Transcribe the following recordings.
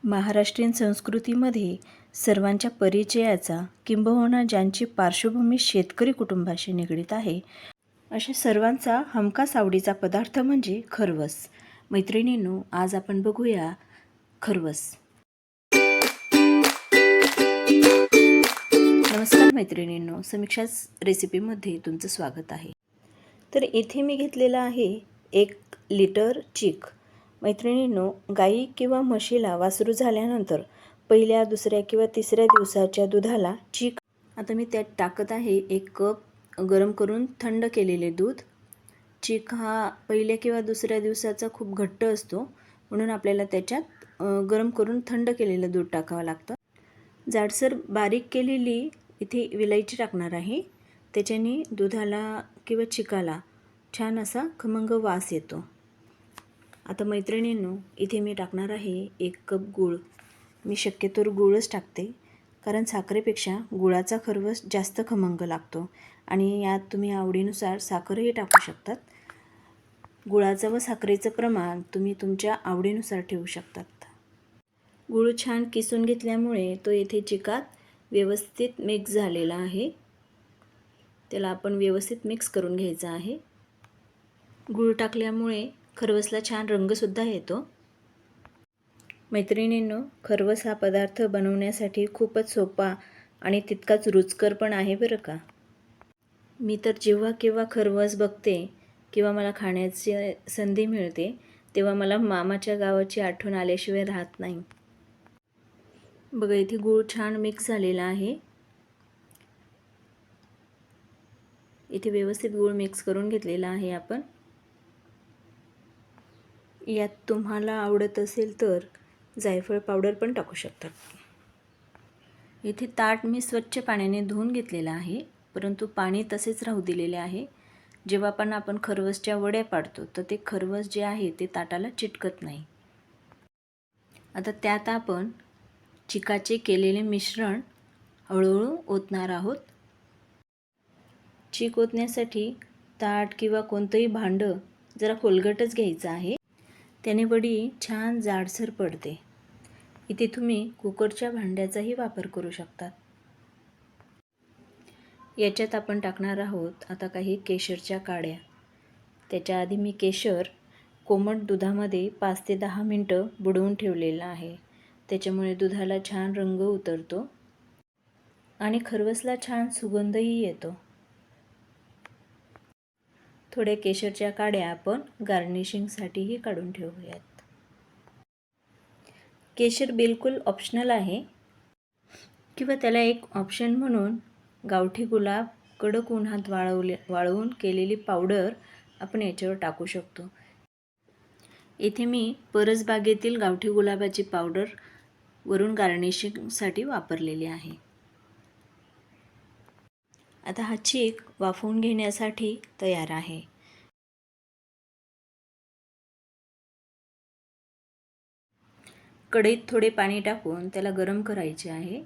महाराष्ट्रीयन संस्कृतीमध्ये सर्वांच्या परिचयाचा किंबहुना ज्यांची पार्श्वभूमी शेतकरी कुटुंबाशी निगडीत आहे अशा सर्वांचा हमखास आवडीचा पदार्थ म्हणजे खरवस. मैत्रिणींनो, आज आपण बघूया खरवस. नमस्कार मैत्रिणींनो, समीक्षा रेसिपीमध्ये तुमचं स्वागत आहे. तर इथे मी घेतलेला आहे 1 लिटर चिक. मैत्रिणींनो, गाई किंवा म्हशीला वासरू झाल्यानंतर पहिल्या, दुसऱ्या किंवा तिसऱ्या दिवसाच्या दुधाला चिक, आता मी त्यात टाकत आहे 1 कप गरम करून थंड केलेले दूध. चिक हा पहिल्या किंवा दुसऱ्या दिवसाचा खूप घट्ट असतो, म्हणून आपल्याला त्याच्यात गरम करून थंड केलेलं दूध टाकावं लागतं. जाडसर बारीक केलेली इथे विलायची टाकणार आहे. त्याच्याने दुधाला किंवा चिकाला छान असा खमंग वास येतो. आता मैत्रिणींनो, इथे मी टाकणार आहे 1 कप गूळ. मी शक्यतोवर गूळच टाकते, कारण साखरेपेक्षा गुळाचा खरवस जास्त खमंग लागतो. आणि यात तुम्ही आवडीनुसार साखरही टाकू शकतात. गुळाचं व साखरेचं प्रमाण तुम्ही तुमच्या आवडीनुसार ठेवू शकतात. गूळ छान किसून घेतल्यामुळे तो इथे चिकात व्यवस्थित मिक्स झालेला आहे. त्याला आपण व्यवस्थित मिक्स करून घ्यायचा आहे. गूळ टाकल्यामुळे खरवसला छान रंगसुद्धा येतो. मैत्रिणींनो, खरवस हा पदार्थ बनवण्यासाठी खूपच सोपा आणि तितकाच रुचकर पण आहे बरं का. मी तर जेव्हा केव्हा खरवस बघते किंवा मला खाण्याची संधी मिळते, तेव्हा मला मामाच्या गावाची आठवण आल्याशिवाय राहत नाही. बघा, इथे गूळ छान मिक्स झालेला आहे. इथे व्यवस्थित गूळ मिक्स करून घेतलेला आहे आपण. यात तुम्हाला आवडत असेल तर जायफळ पावडर पण टाकू शकतात. इथे ताट मी स्वच्छ पाण्याने धुवून घेतलेलं आहे, परंतु पाणी तसेच राहू दिलेले आहे. जेव्हा पण आपण खरवसच्या वड्या पाडतो तर ते खरवस जे आहे ते ताटाला चिटकत नाही. आता त्यात आपण चिकाचे केलेले मिश्रण हळूहळू ओतणार आहोत. चिक ओतण्यासाठी ताट किंवा कोणतंही भांडं जरा खोलगटच घ्यायचं आहे. त्याने वडी छान जाडसर पडते. इथे तुम्ही कुकरच्या भांड्याचाही वापर करू शकतात. याच्यात आपण टाकणार आहोत आता काही केशरच्या काड्या. त्याच्या आधी मी केशर कोमट दुधामध्ये 5 ते 10 मिनटं बुडवून ठेवलेलं आहे. त्याच्यामुळे दुधाला छान रंग उतरतो आणि खरवसला छान सुगंधही येतो. थोड्या केशरच्या काड्या आपण गार्निशिंगसाठीही काढून ठेवूयात. केशर बिलकुल ऑप्शनल आहे, किंवा त्याला एक ऑप्शन म्हणून गावठी गुलाब कडक उन्हात वाळवून केलेली पावडर आपण याच्यावर टाकू शकतो. इथे मी परसबागेतील गावठी गुलाबाची पावडर वरून गार्निशिंगसाठी वापरलेली आहे. आता हा चिक वाफवून घेण्यासाठी तयार आहे. कढईत थोडे पाणी टाकून त्याला गरम करायचे आहे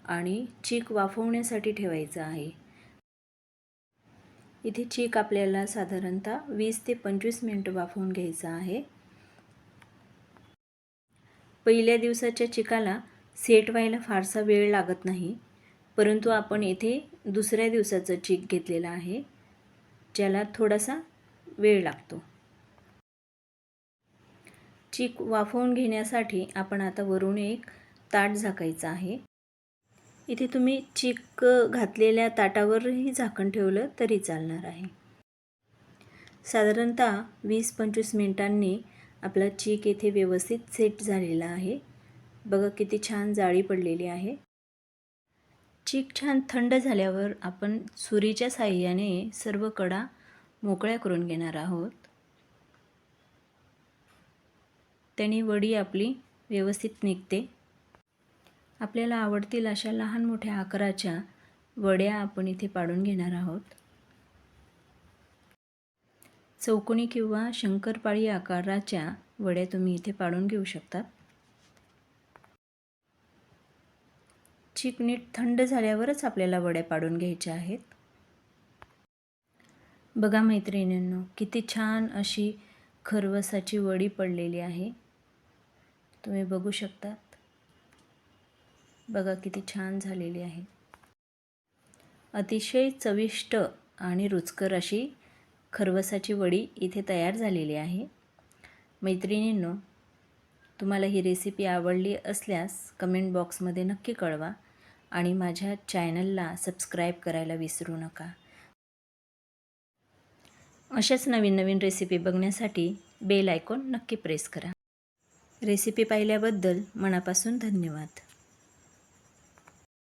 आणि चिक वाफवण्यासाठी ठेवायचा आहे. इथे चिक आपल्याला साधारणतः 20 ते 25 मिनिटं वाफवून घ्यायचा आहे. पहिल्या दिवसाच्या चिकाला सेट व्हायला फारसा वेळ लागत नाही, परंतु आपण इथे दुसऱ्या दिवसाचं चिक घेतलेला आहे, ज्याला थोडासा वेळ लागतो. चिक वाफवून घेण्यासाठी आपण आता वरून एक ताट झाकायचं आहे. इथे तुम्ही चिक घातलेल्या ताटावरही झाकण ठेवलं तरी चालणार आहे. साधारणतः 20-25 मिनिटांनी आपला चिक इथे व्यवस्थित सेट झालेला आहे. बघा किती छान जाळी पडलेली आहे. चिक छान थंड झाल्यावर आपण सुरीच्या साहाय्याने सर्व कडा मोकळ्या करून घेणार आहोत. त्याने वडी आपली व्यवस्थित निघते. आपल्याला आवडतील अशा लहान मोठ्या आकाराच्या वड्या आपण इथे पाडून घेणार आहोत. चौकोनी किंवा शंकरपाळी आकाराच्या वड्या तुम्ही इथे पाडून घेऊ शकता. चिक नीट थंड झाल्यावरच आपल्याला वड्या पाडून घ्यायच्या आहेत. बघा मैत्रिणींनो, किती छान अशी खरवसाची वडी पडलेली आहे. तुम्ही बघू शकता. बघा किती छान झालेली आहे. अतिशय चविष्ट आणि रुचकर अशी खरवसाची वडी इथे तयार झालेली आहे. मैत्रिणींनो, तुम्हाला ही रेसिपी आवडली असल्यास कमेंट बॉक्समध्ये नक्की कळवा आणि माझ्या चॅनलला सबस्क्राईब करायला विसरू नका. अशाच नवीन नवीन रेसिपी बघण्यासाठी बेल आयकॉन नक्की प्रेस करा. रेसिपी पाहिल्याबद्दल मनापासून धन्यवाद.